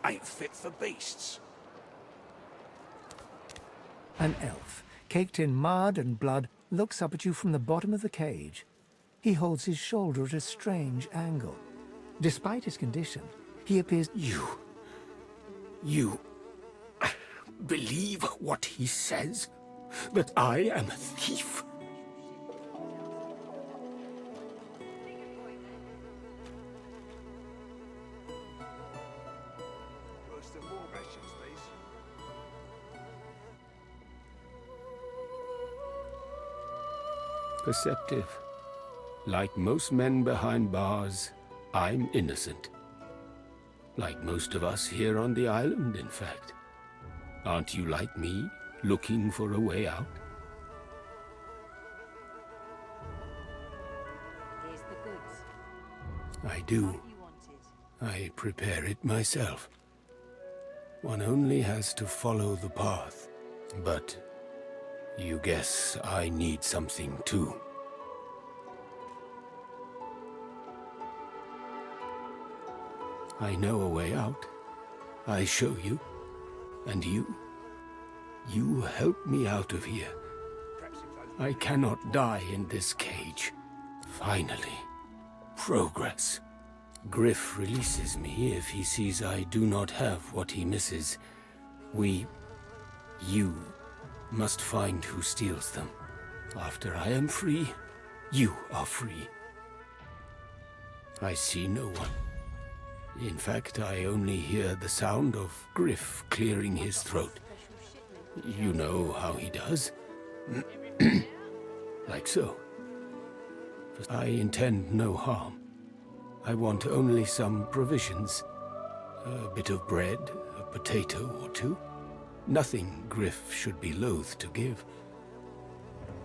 ain't fit for beasts. An elf, caked in mud and blood, looks up at you from the bottom of the cage. He holds his shoulder at a strange angle. Despite his condition, he appears... You believe what he says? That I am a thief? Perceptive. Like most men behind bars, I'm innocent. Like most of us here on the island, in fact. Aren't you like me, looking for a way out? Here's the goods. I do. What you wanted. I prepare it myself. One only has to follow the path. But you guess I need something too. I know a way out. I show you. And you help me out of here. I cannot die in this cage. Finally. Progress. Griff releases me if he sees I do not have what he misses. You must find who steals them. After I am free, you are free. I see no one. In fact, I only hear the sound of Griff clearing his throat. You know how he does. Like so. I intend no harm. I want only some provisions. A bit of bread, a potato or two. Nothing Griff should be loath to give.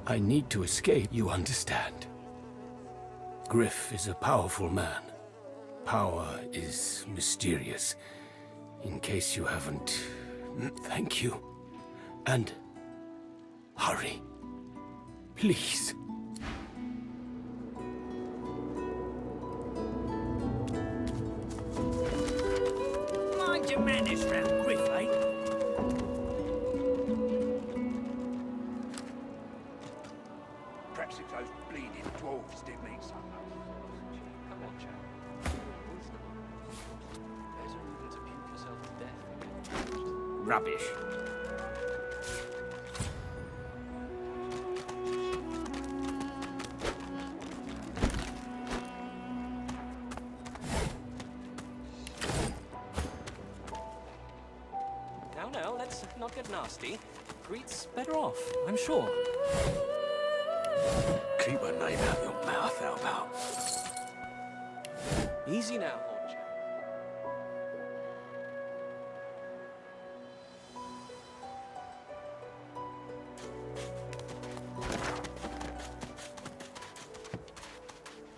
I need to escape, you understand. Griff is a powerful man. Power is mysterious. In case you haven't... Thank you. And... hurry. Please. Mind your manners round Griff, eh? Perhaps if those bleeding dwarves did mean something. Come on, chap. There's a reason to puke yourself to death. Rubbish. Now, let's not get nasty. Greet's better off, I'm sure. Keep a name out your mouth, Albo. Easy now, old chap.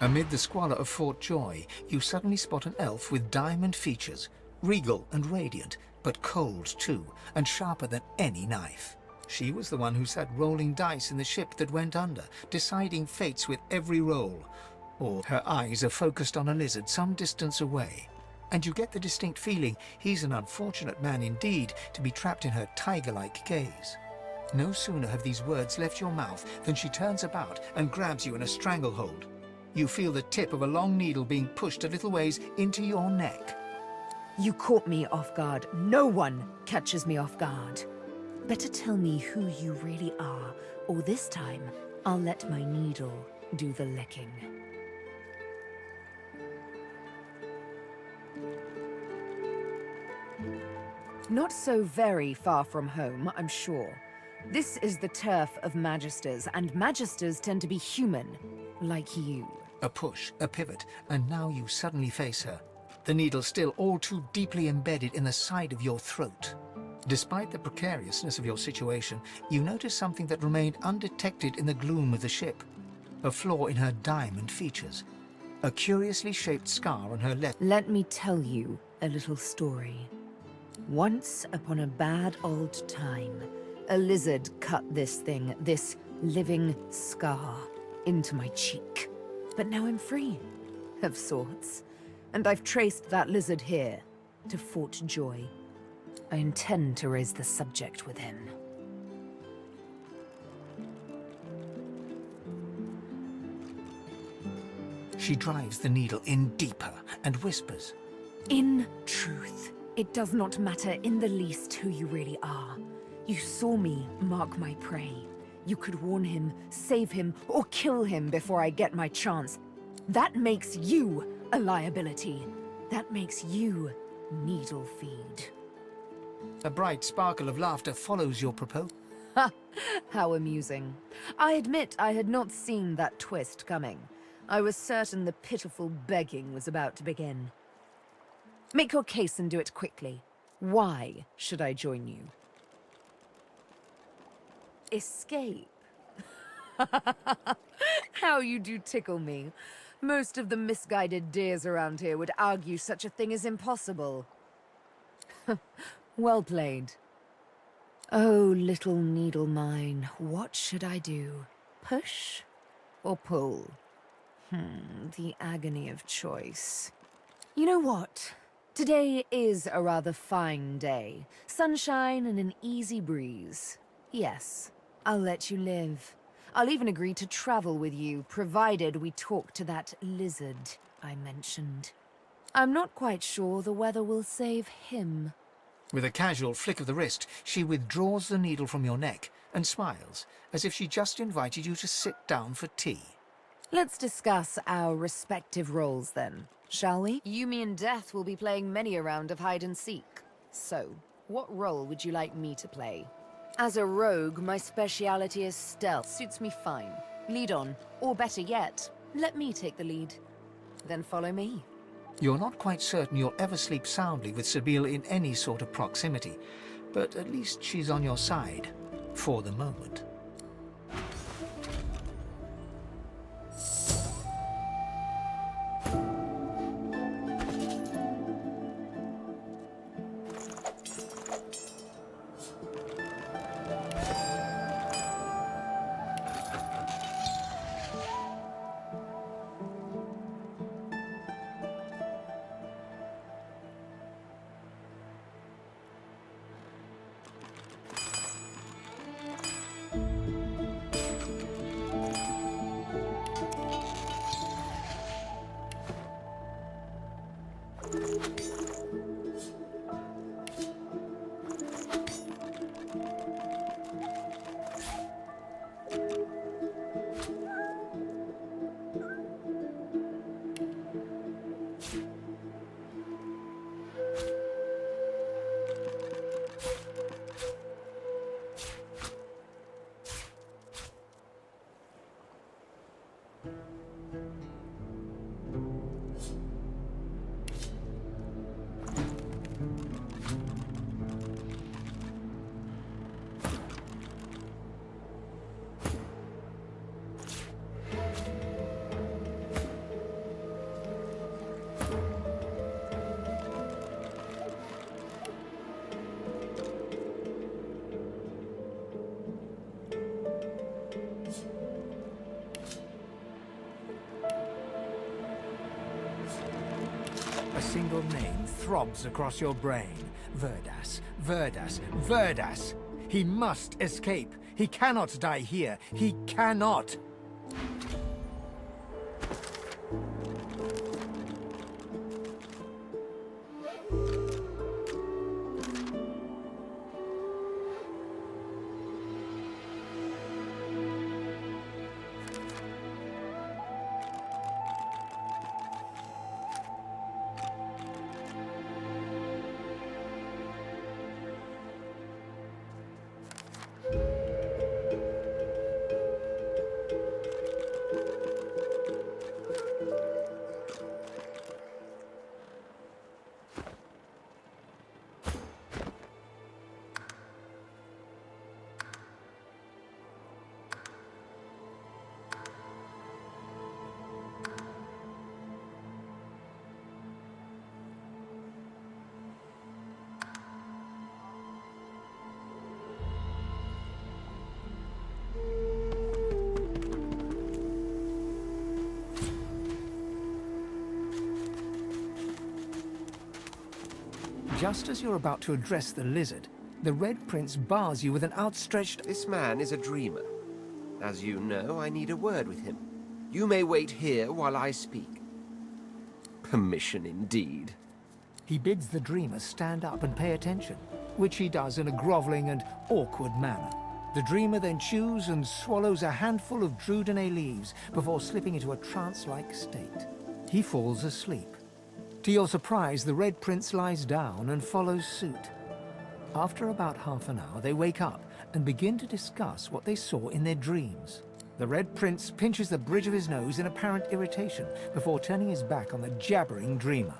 Amid the squalor of Fort Joy, you suddenly spot an elf with diamond features, regal and radiant, but cold too, and sharper than any knife. She was the one who sat rolling dice in the ship that went under, deciding fates with every roll. Or her eyes are focused on a lizard some distance away, and you get the distinct feeling he's an unfortunate man indeed to be trapped in her tiger-like gaze. No sooner have these words left your mouth than she turns about and grabs you in a stranglehold. You feel the tip of a long needle being pushed a little ways into your neck. You caught me off guard. No one catches me off guard. Better tell me who you really are, or this time I'll let my needle do the licking. Not so very far from home, I'm sure. This is the turf of Magisters, and Magisters tend to be human, like you. A push, a pivot, and now you suddenly face her. The needle still all too deeply embedded in the side of your throat. Despite the precariousness of your situation, you notice something that remained undetected in the gloom of the ship. A flaw in her diamond features. A curiously shaped scar on her left. Let me tell you a little story. Once upon a bad old time, a lizard cut this thing, this living scar, into my cheek. But now I'm free, of sorts. And I've traced that lizard here. to Fort Joy. I intend to raise the subject with him. She drives the needle in deeper and whispers. In truth, it does not matter in the least who you really are. You saw me mark my prey. You could warn him, save him, or kill him before I get my chance. That makes you a liability. That makes you needle feed. A bright sparkle of laughter follows your proposal. Ha! How amusing. I admit I had not seen that twist coming. I was certain the pitiful begging was about to begin. Make your case and do it quickly. Why should I join you? Escape? How you do tickle me. Most of the misguided deers around here would argue such a thing is impossible. Well played. Oh, little needle mine, what should I do? Push or pull? The agony of choice. You know what? Today is a rather fine day. Sunshine and an easy breeze. Yes, I'll let you live. I'll even agree to travel with you, provided we talk to that lizard I mentioned. I'm not quite sure the weather will save him. With a casual flick of the wrist, she withdraws the needle from your neck and smiles, as if she just invited you to sit down for tea. Let's discuss our respective roles then, shall we? You, me, and Death will be playing many a round of hide and seek. So, what role would you like me to play? As a rogue, my speciality is stealth. Suits me fine. Lead on. Or better yet, let me take the lead. Then follow me. You're not quite certain you'll ever sleep soundly with Sabine in any sort of proximity, but at least she's on your side, for the moment. A single name throbs across your brain. Verdas, Verdas, Verdas! He must escape. He cannot die here. He cannot! Just as you're about to address the lizard, the Red Prince bars you with an outstretched... This man is a dreamer. As you know, I need a word with him. You may wait here while I speak. Permission indeed. He bids the dreamer stand up and pay attention, which he does in a groveling and awkward manner. The dreamer then chews and swallows a handful of Druidine leaves before slipping into a trance-like state. He falls asleep. To your surprise, the Red Prince lies down and follows suit. After about half an hour, they wake up and begin to discuss what they saw in their dreams. The Red Prince pinches the bridge of his nose in apparent irritation before turning his back on the jabbering dreamer.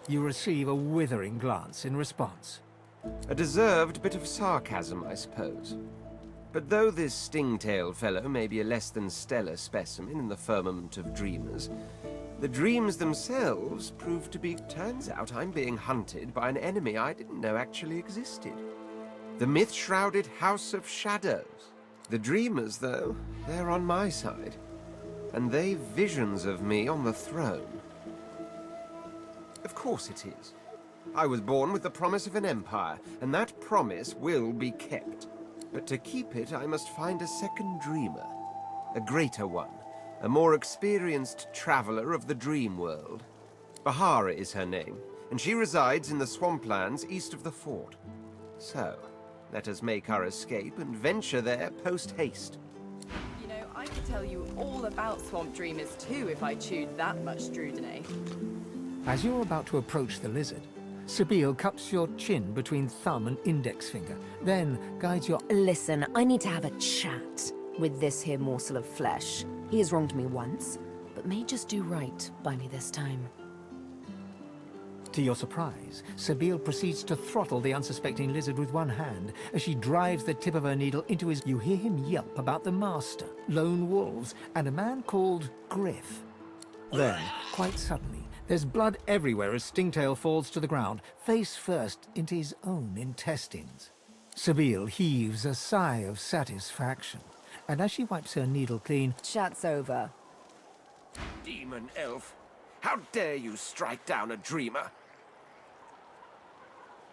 You receive a withering glance in response. A deserved bit of sarcasm, I suppose. But though this sting-tailed fellow may be a less than stellar specimen in the firmament of dreamers, the dreams themselves prove to be... Turns out I'm being hunted by an enemy I didn't know actually existed. The myth-shrouded House of Shadows. The dreamers, though, they're on my side. And they've visions of me on the throne. Of course it is. I was born with the promise of an empire, and that promise will be kept. But to keep it, I must find a second dreamer. A greater one. A more experienced traveler of the dream world. Bahara is her name, and she resides in the swamplands east of the fort. So, let us make our escape and venture there post-haste. You know, I could tell you all about swamp dreamers too if I chewed that much Druidine. As you're about to approach the lizard, Sabine cups your chin between thumb and index finger, then guides your... Listen, I need to have a chat with this here morsel of flesh. He has wronged me once, but may just do right by me this time. To your surprise, Sabine proceeds to throttle the unsuspecting lizard with one hand as she drives the tip of her needle into his... You hear him yelp about the master, lone wolves, and a man called Griff. Then, quite suddenly, there's blood everywhere as Stingtail falls to the ground, face first into his own intestines. Sabine heaves a sigh of satisfaction, and as she wipes her needle clean... Chat's over. Demon elf! How dare you strike down a dreamer?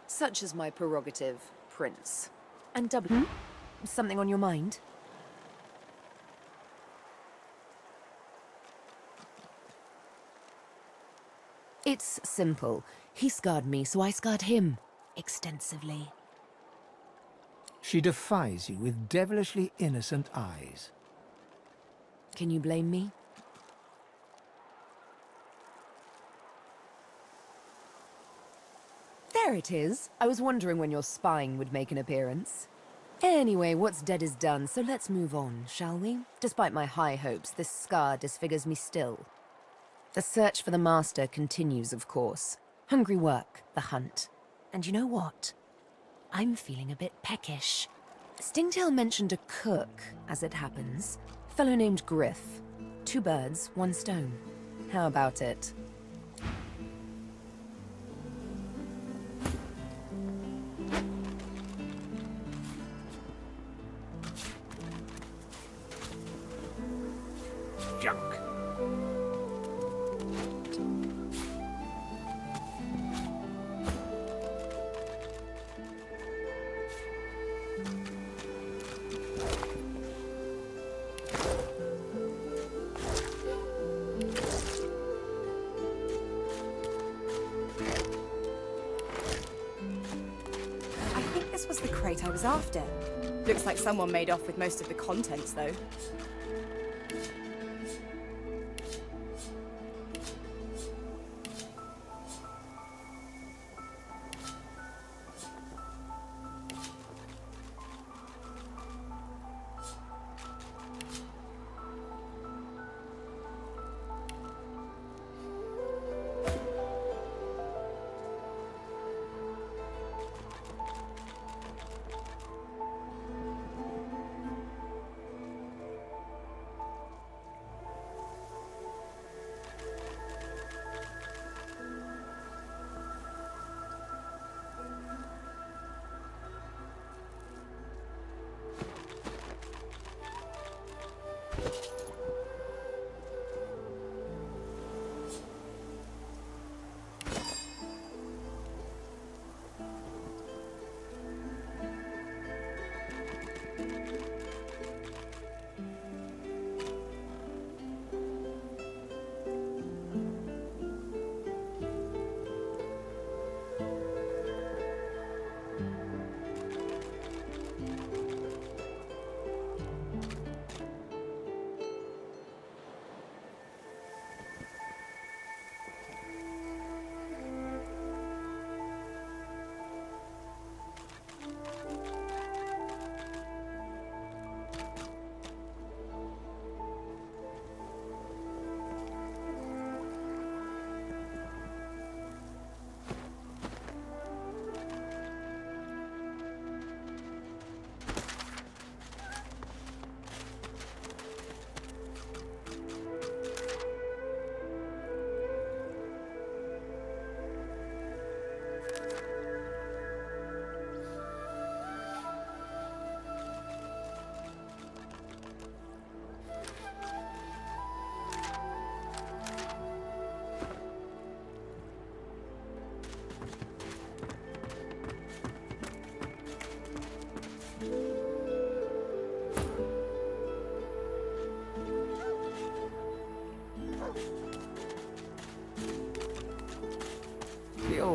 Such is my prerogative, Prince. And W, something on your mind? It's simple. He scarred me, so I scarred him. Extensively. She defies you with devilishly innocent eyes. Can you blame me? There it is. I was wondering when your spine would make an appearance. Anyway, what's dead is done, so let's move on, shall we? Despite my high hopes, this scar disfigures me still. The search for the master continues, of course. Hungry work, the hunt. And you know what? I'm feeling a bit peckish. Stingtail mentioned a cook, as it happens. Fellow named Griff. 2 birds, 1 stone. How about it? Junk. I think this was the crate I was after. Looks like someone made off with most of the contents, though.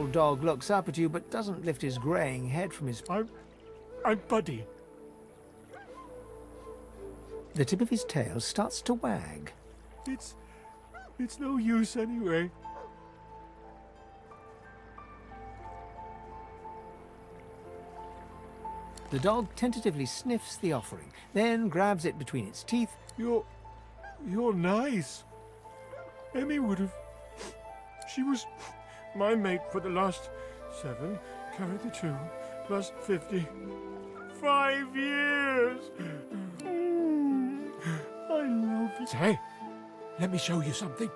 old dog looks up at you but doesn't lift his greying head from his... I'm Buddy. The tip of his tail starts to wag. It's no use anyway. The dog tentatively sniffs the offering, then grabs it between its teeth. You're nice. Emmy would have... She was my mate for the last 7, carry the 2, plus 50. 5 years! I love you. Hey, let me show you something.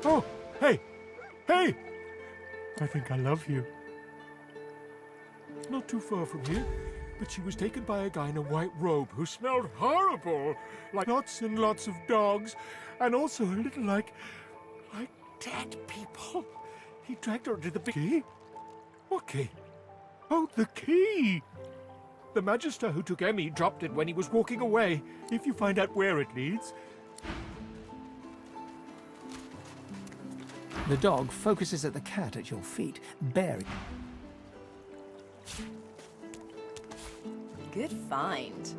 Oh, hey! Hey! I think I love you. Not too far from here, but she was taken by a guy in a white robe who smelled horrible, like lots and lots of dogs, and also a little like dead people. He dragged her to the key. What key? Oh, the key! The Magister who took Emmy dropped it when he was walking away. If you find out where it leads... The dog focuses at the cat at your feet, bearing... Good find.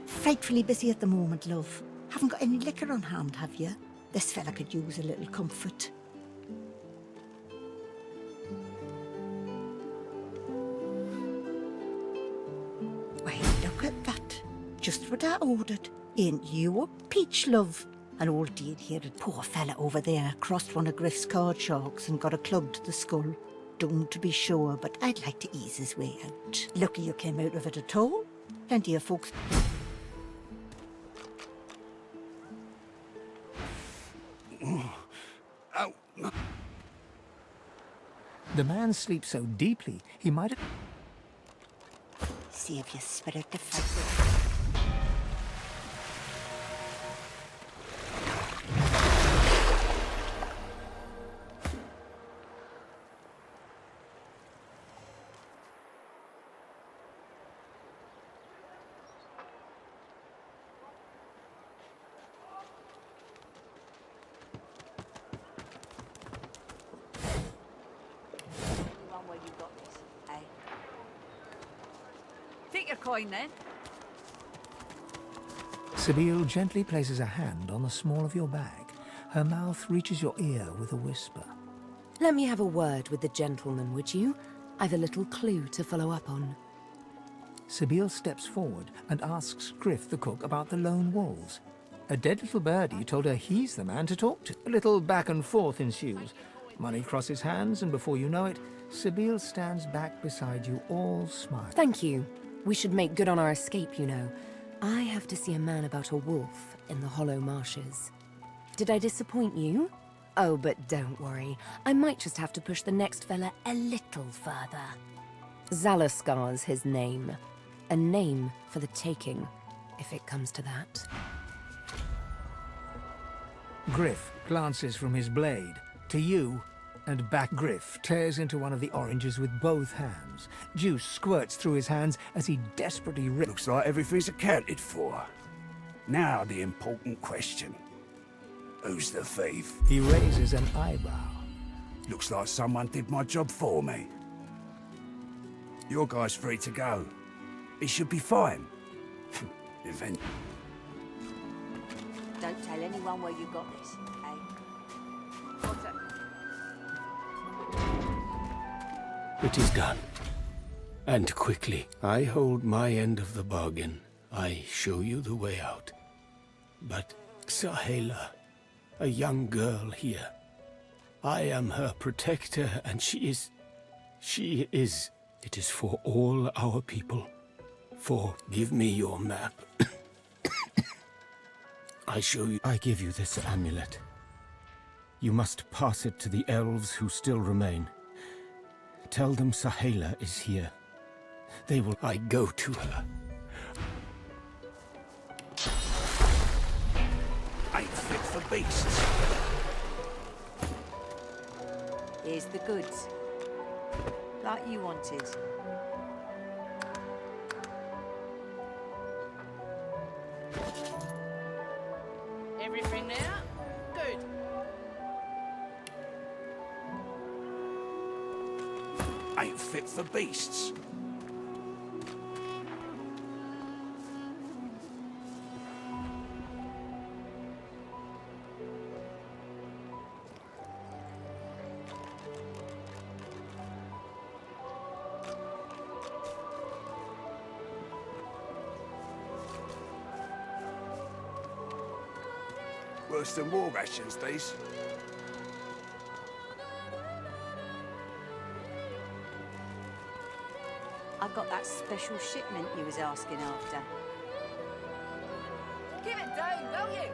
Frightfully busy at the moment, love. Haven't got any liquor on hand, have you? This fella could use a little comfort. Why, look at that. Just what I ordered. Ain't you a peach, love? An old dead-headed poor fella over there crossed one of Griff's card sharks and got a club to the skull. Don't to be sure, but I'd like to ease his way out. Lucky you came out of it at all. Plenty of folks... The man sleeps so deeply, he might have... Save your spirit to fight. Take your coin then. Sibyl gently places a hand on the small of your bag. Her mouth reaches your ear with a whisper. Let me have a word with the gentleman, would you? I've a little clue to follow up on. Sibyl steps forward and asks Griff the cook about the lone wolves. A dead little birdie told her he's the man to talk to. A little back and forth ensues. Money crosses hands, and before you know it, Sibyl stands back beside you, all smiles. Thank you. We should make good on our escape, you know. I have to see a man about a wolf in the Hollow Marshes. Did I disappoint you? Oh, but don't worry. I might just have to push the next fella a little further. Zalaskar's his name. A name for the taking, if it comes to that. Griff glances from his blade to you, and back. Griff tears into one of the oranges with both hands. Juice squirts through his hands as he desperately rips. Looks like everything's accounted for. Now the important question. Who's the thief? He raises an eyebrow. Looks like someone did my job for me. Your guy's free to go. He should be fine. Event. Don't tell anyone where you got this, eh? What's that? It is done. And quickly. I hold my end of the bargain. I show you the way out. But Sahela, a young girl here. I am her protector, and she is... It is for all our people. Give me your map. I show you... I give you this amulet. You must pass it to the elves who still remain. Tell them Sahela is here. They will... I go to her. Ain't fit for beasts. Here's the goods. Like you wanted. Everything there? Good. Ain't fit for beasts. Worse than war rations, these. I got that special shipment you was asking after. Give it down, will you?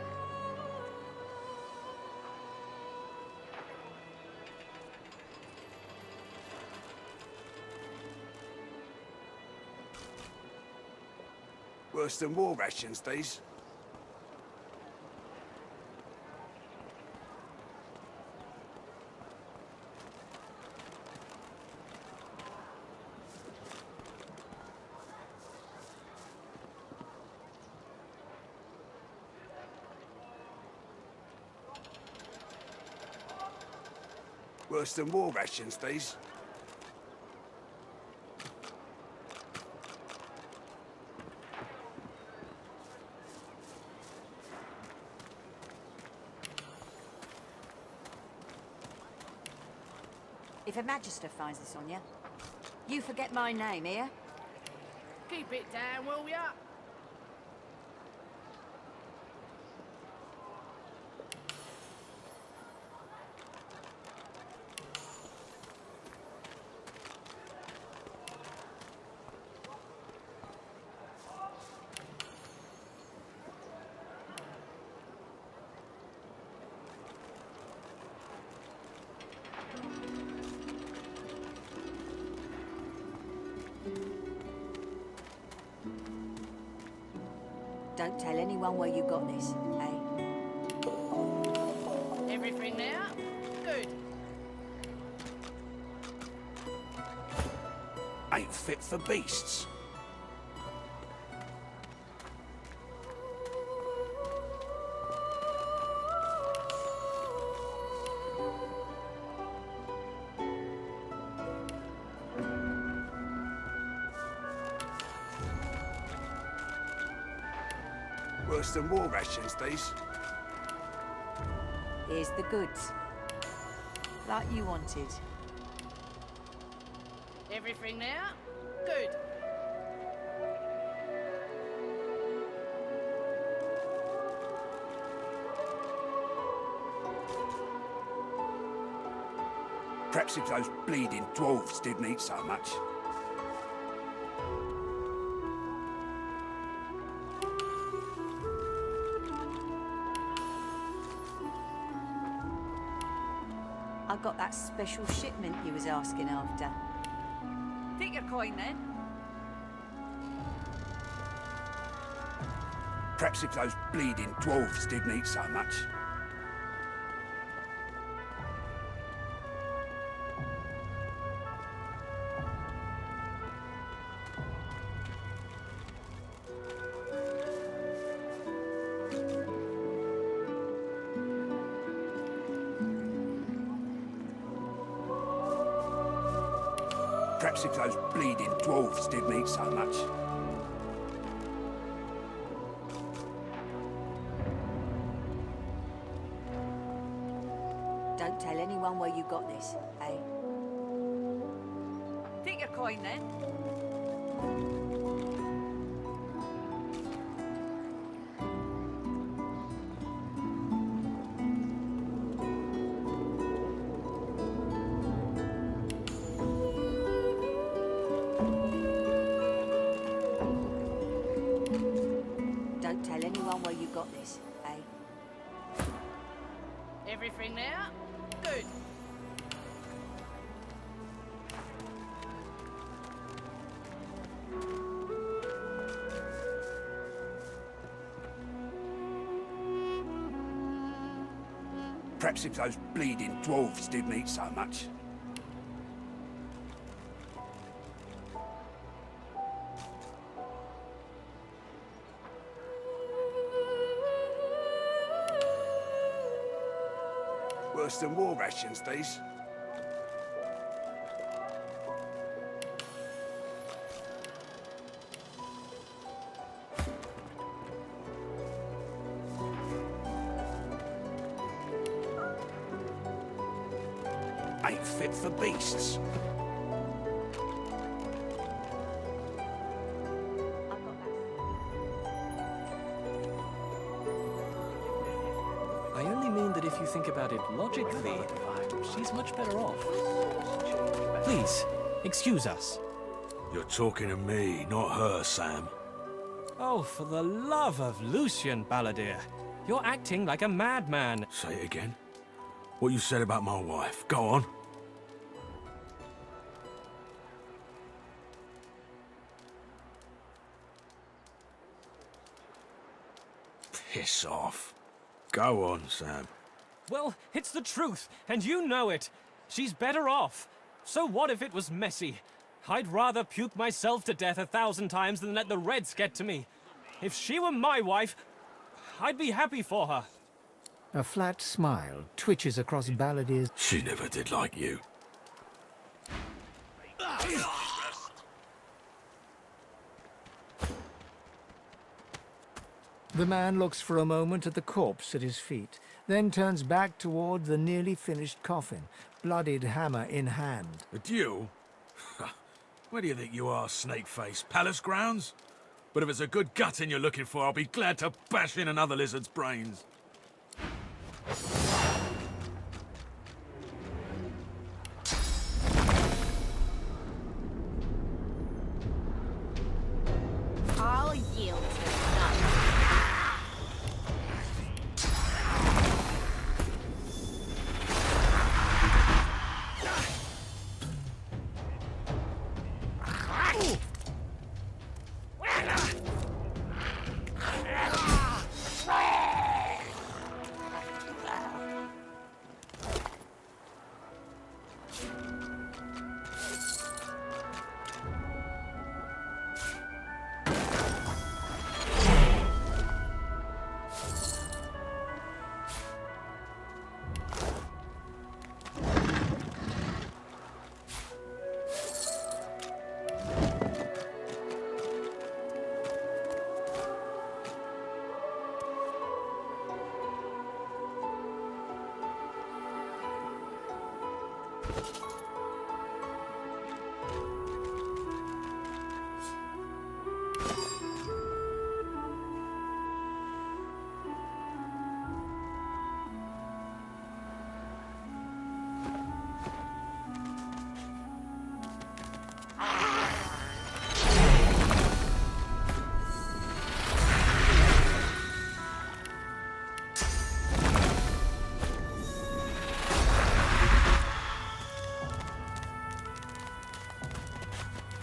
Worse than war rations, these. Worse than war rations, these. If a magister finds this on you, you forget my name here. Keep it down, will ya? Don't tell anyone where you got this, eh? Everything there? Good. Ain't fit for beasts. Worse than war rations, these. Here's the goods. Like you wanted. Everything there? Good. Perhaps if those bleeding dwarves didn't eat so much. I got that special shipment you was asking after. Take your coin then. Perhaps if those bleeding dwarves didn't eat so much. Perhaps if those bleeding dwarves didn't eat so much. Don't tell anyone where you got this, eh? Take your coin then. Don't tell anyone where you got this, eh? Everything there? Good. Perhaps if those bleeding dwarves didn't eat so much. Worse than war rations, these. Ain't fit for beasts. I only mean that if you think about it logically, she's much better off. Please, excuse us. You're talking to me, not her, Sam. Oh, for the love of Lucian, Balladeer. You're acting like a madman. Say it again. What you said about my wife. Go on. Piss off. Go on, Sam. Well, it's the truth, and you know it. She's better off. So what if it was messy? I'd rather puke myself to death 1,000 times than let the Reds get to me. If she were my wife, I'd be happy for her. A flat smile twitches across Balladeer's... She never did like you. The man looks for a moment at the corpse at his feet, then turns back toward the nearly finished coffin, bloodied hammer in hand. A duel? Where do you think you are, Snakeface? Palace grounds? But if it's a good gutting you're looking for, I'll be glad to bash in another lizard's brains. I'll yield to none.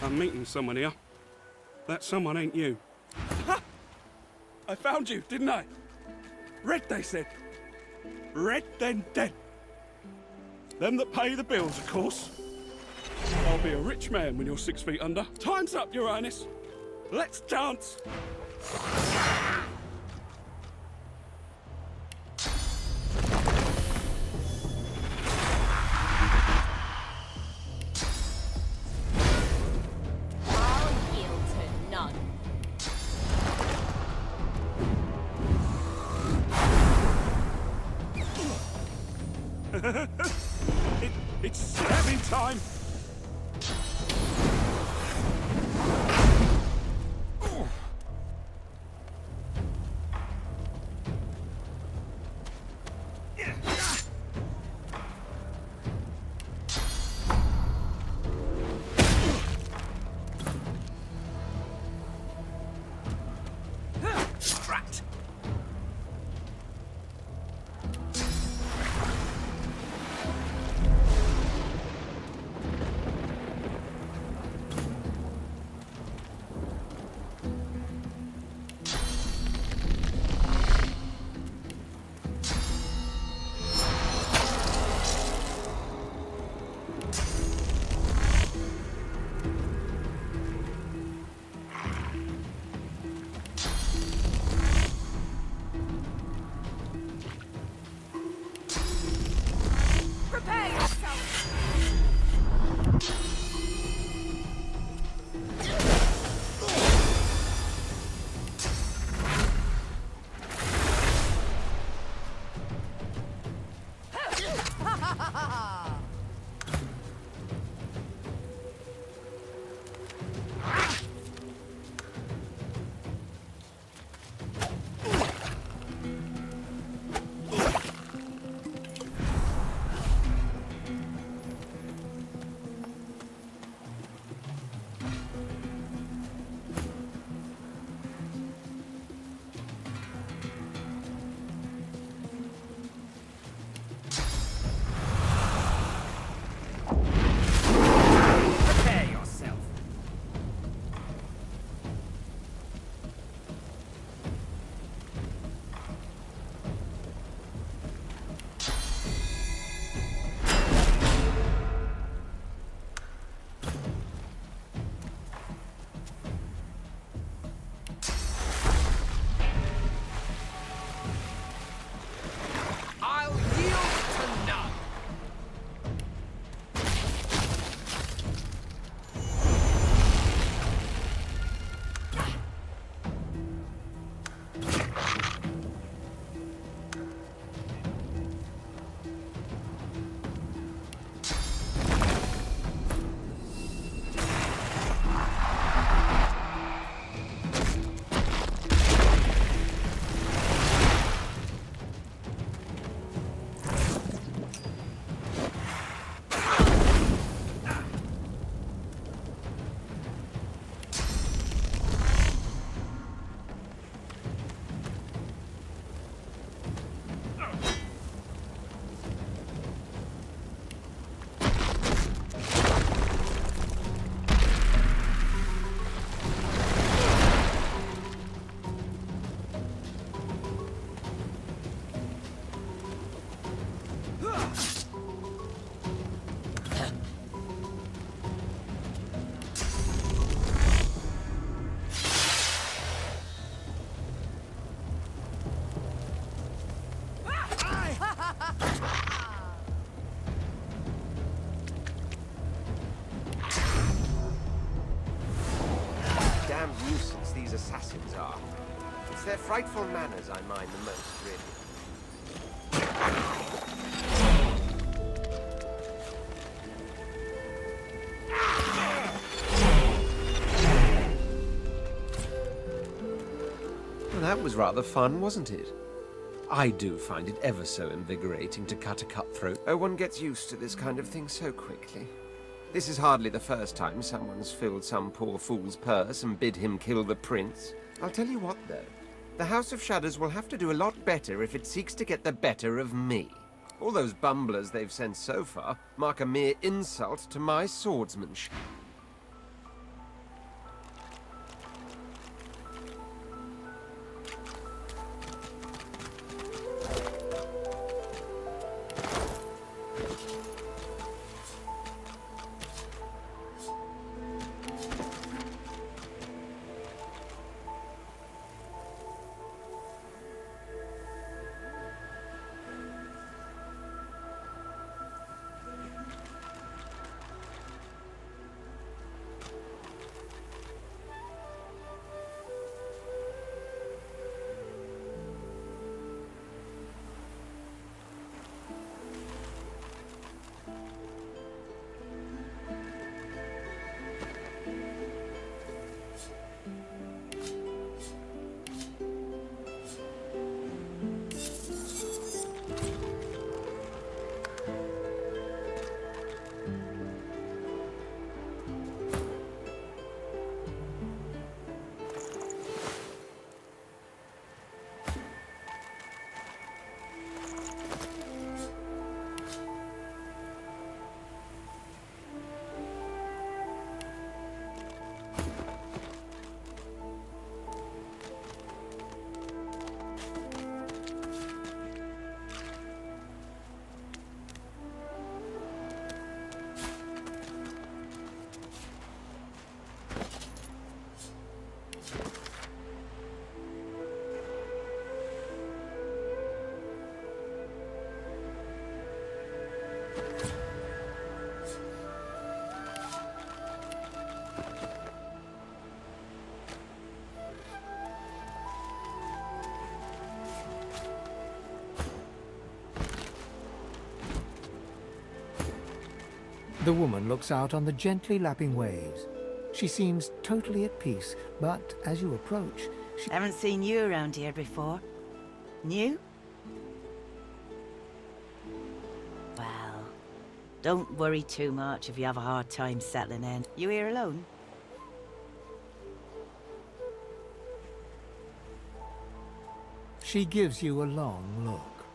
I'm meeting someone here. That someone ain't you. Ha! I found you, didn't I? Red, they said. Red, then dead. Them that pay the bills, of course. I'll be a rich man when you're 6 feet under. Time's up, Your Highness. Let's dance. It's stabbing time! these assassins are. It's their frightful manners I mind the most, really. Well, that was rather fun, wasn't it? I do find it ever so invigorating to cut a cutthroat. Oh, one gets used to this kind of thing so quickly. This is hardly the first time someone's filled some poor fool's purse and bid him kill the prince. I'll tell you what, though. The House of Shadows will have to do a lot better if it seeks to get the better of me. All those bumblers they've sent so far mark a mere insult to my swordsmanship. The woman looks out on the gently lapping waves. She seems totally at peace, but as you approach, she... Haven't seen you around here before. New? Well, don't worry too much if you have a hard time settling in. You here alone? She gives you a long look.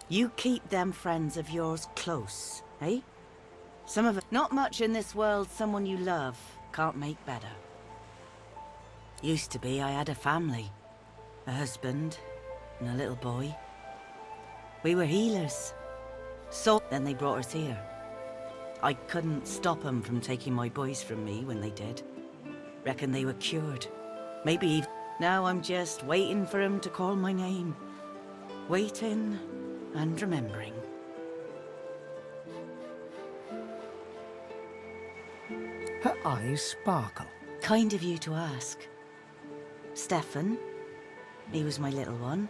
You keep them friends of yours close, eh? Some of it, not much in this world someone you love can't make better. Used to be I had a family, a husband and a little boy. We were healers. So then they brought us here. I couldn't stop them from taking my boys from me when they did. Reckon they were cured. Maybe even... Now I'm just waiting for him to call my name. Waiting and remembering. Her eyes sparkle. Kind of you to ask. Stefan, he was my little one.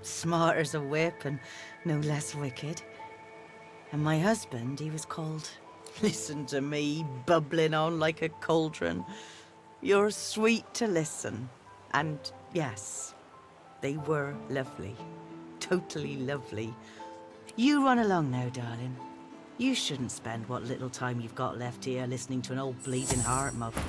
Smart as a whip and no less wicked. And my husband, he was called... Listen to me, bubbling on like a cauldron. You're sweet to listen. And yes, they were lovely. Totally lovely. You run along now, darling. You shouldn't spend what little time you've got left here listening to an old bleeding heart mother.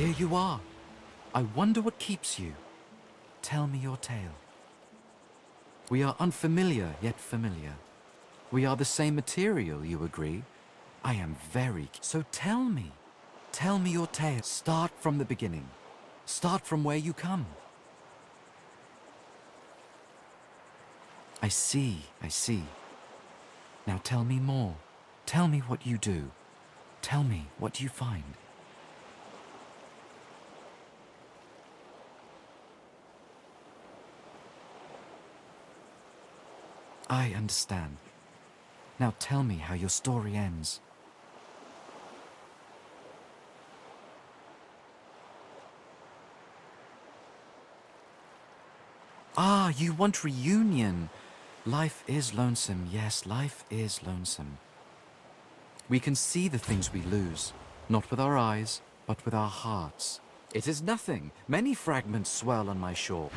here you are. I wonder what keeps you. Tell me your tale. We are unfamiliar, yet familiar. We are the same material, you agree? I am very... So tell me. Tell me your tale. Start from the beginning. Start from where you come. I see, I see. Now tell me more. Tell me what you do. Tell me what you find. I understand. Now tell me how your story ends. Ah, you want reunion. Life is lonesome, yes, life is lonesome. We can see the things we lose, not with our eyes, but with our hearts. It is nothing. Many fragments swirl on my shore.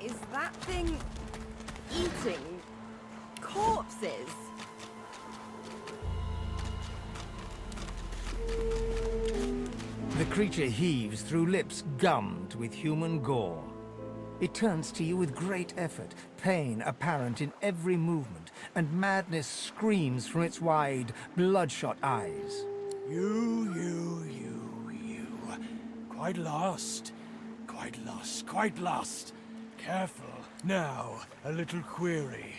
Is that thing eating corpses? The creature heaves through lips gummed with human gore. It turns to you with great effort, pain apparent in every movement, and madness screams from its wide, bloodshot eyes. You. Quite lost. Quite lost. Careful. Now, a little query.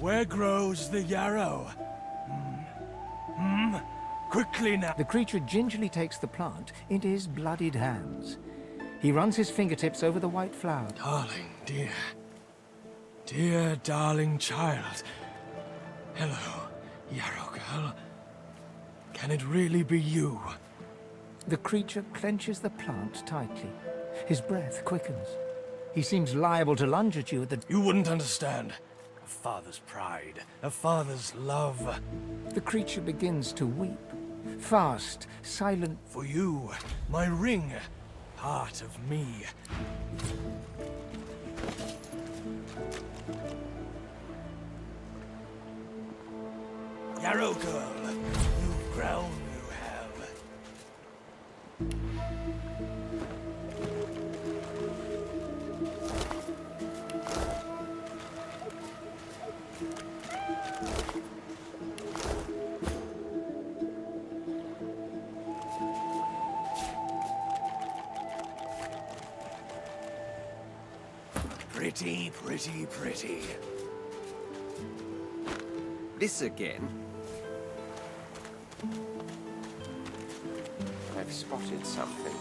Where grows the yarrow? Quickly now. The creature gingerly takes the plant into his bloodied hands. He runs his fingertips over the white flower. Darling, dear. Dear, darling child. Hello, yarrow girl. Can it really be you? The creature clenches the plant tightly. His breath quickens. He seems liable to lunge at you at the... You wouldn't understand. A father's pride, a father's love. The creature begins to weep. Fast, silent. For you, my ring, part of me. Yarrow girl, you've grown, you have. Pretty, pretty, pretty. This again? I've spotted something.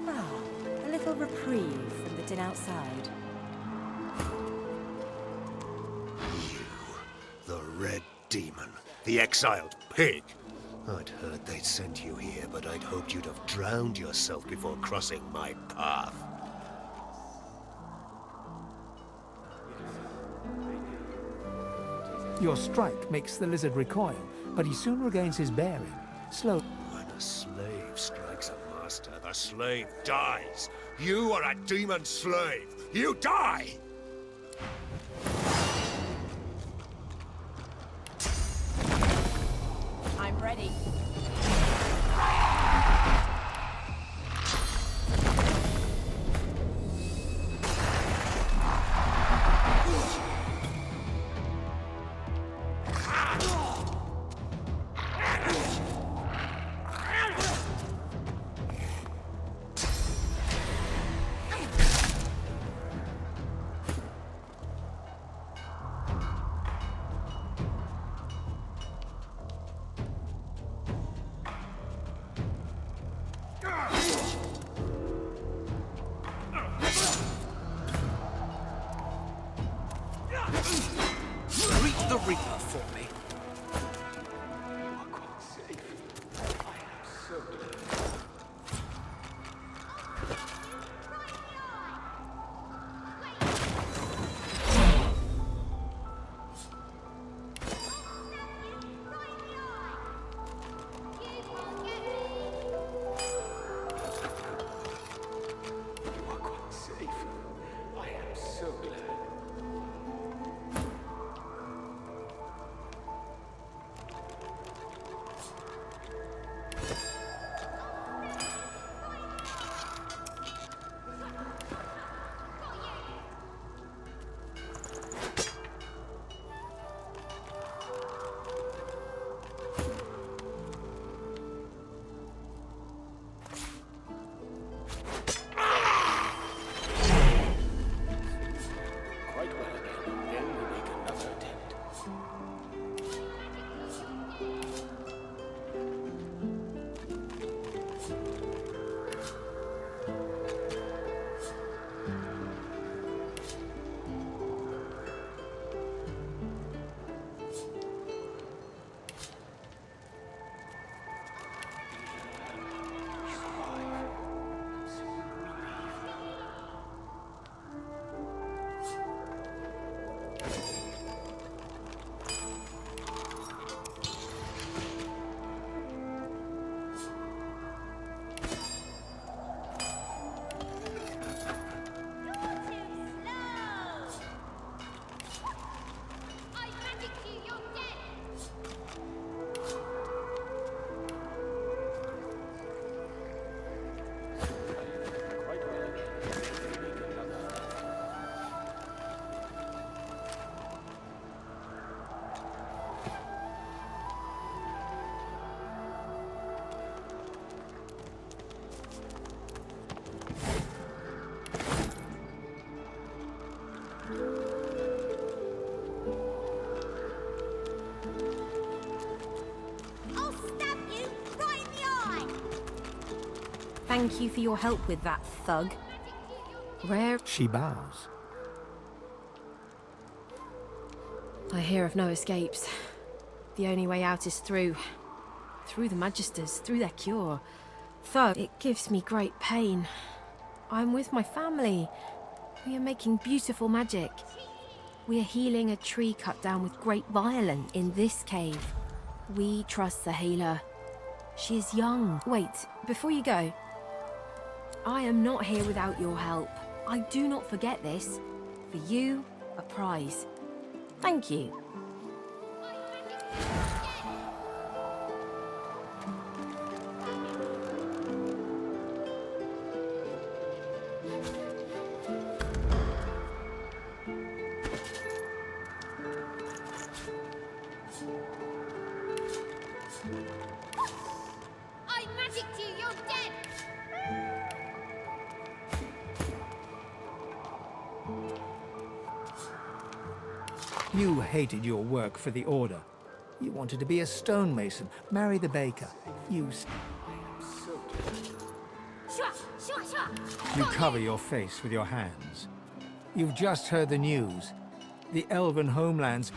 A little reprieve from the din outside. The Red Demon. The exiled pig. I'd heard they'd sent you here, but I'd hoped you'd have drowned yourself before crossing my path. Your strike makes the lizard recoil, but he soon regains his bearing. Slow. When a slave strikes a master, the slave dies. You are a demon slave. You die! I'm ready. Thank you for your help with that, thug. Where... She bows. I hear of no escapes. The only way out is through. Through the Magisters, through their cure. Thug, it gives me great pain. I'm with my family. We are making beautiful magic. We are healing a tree cut down with great violence in this cave. We trust the healer. She is young. Wait, before you go. I am not here without your help. I do not forget this. For you, a prize. Thank you. I magicked you, you're dead! You hated your work for the Order. You wanted to be a stonemason, marry the baker. You cover your face with your hands. You've just heard the news. The elven homelands...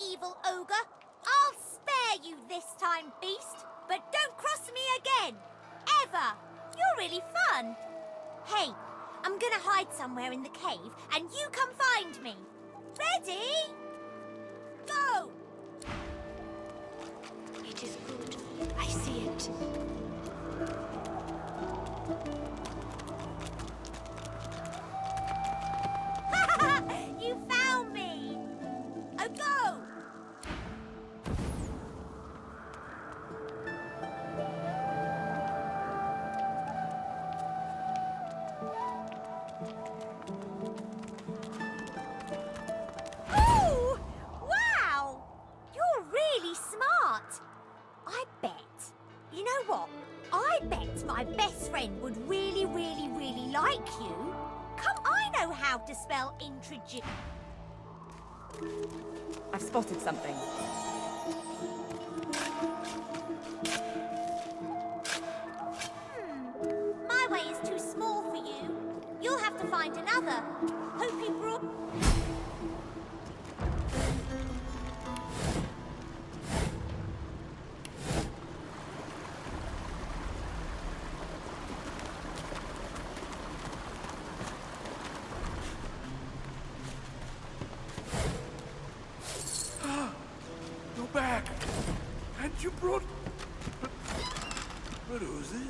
Evil ogre. I'll spare you this time, beast. But don't cross me again. Ever. You're really fun. Hey, I'm gonna hide somewhere in the cave and you come find me. Ready? Go! It is good. I see it. You found me! Oh, go! Ooh! Wow! You're really smart. I bet. You know what? I bet my best friend would really like you. Come, I know how to spell introduce. I've spotted something. My way is too small for you. You'll have to find another. Hope you brought... You're back! And you brought... But who's this?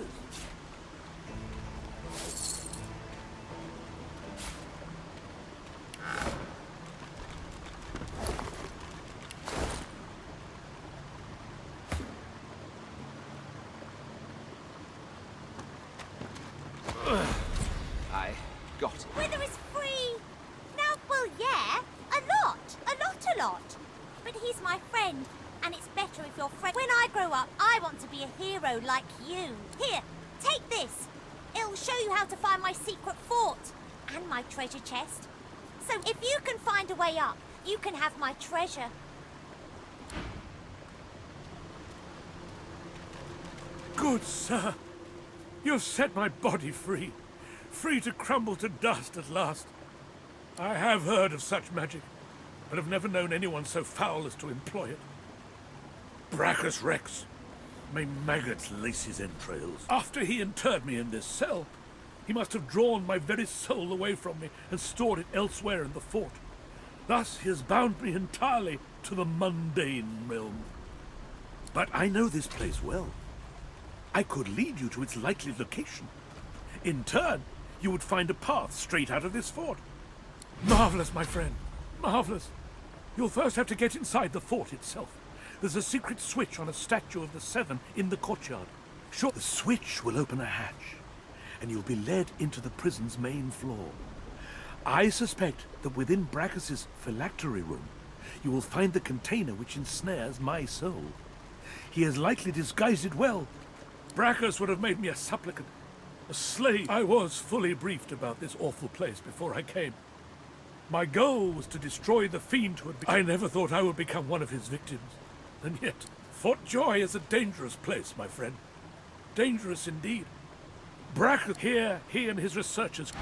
I got it. Wither is free! Now, well, yeah, a lot. But he's my friend, and it's better if you're friends. When I grow up, I want to be a hero like you. Here, take this. It'll show you how to find my secret fort and my treasure chest. So if you can find a way up, you can have my treasure. Good sir, you've set my body free. Free to crumble to dust at last. I have heard of such magic, but have never known anyone so foul as to employ it. Brachus Rex, may maggots lace his entrails. After he interred me in this cell, he must have drawn my very soul away from me and stored it elsewhere in the fort. Thus he has bound me entirely to the mundane realm. But I know this place well. I could lead you to its likely location. In turn, you would find a path straight out of this fort. Marvelous, my friend. Marvelous. You'll first have to get inside the fort itself. There's a secret switch on a statue of the Seven in the courtyard. Sure, the switch will open a hatch, and you'll be led into the prison's main floor. I suspect that within Brachus's phylactery room, you will find the container which ensnares my soul. He has likely disguised it well. Brachus would have made me a supplicant, a slave. I was fully briefed about this awful place before I came. My goal was to destroy the fiend who had I never thought I would become one of his victims. And yet, Fort Joy is a dangerous place, my friend. Dangerous indeed. Brachus here, he and his researchers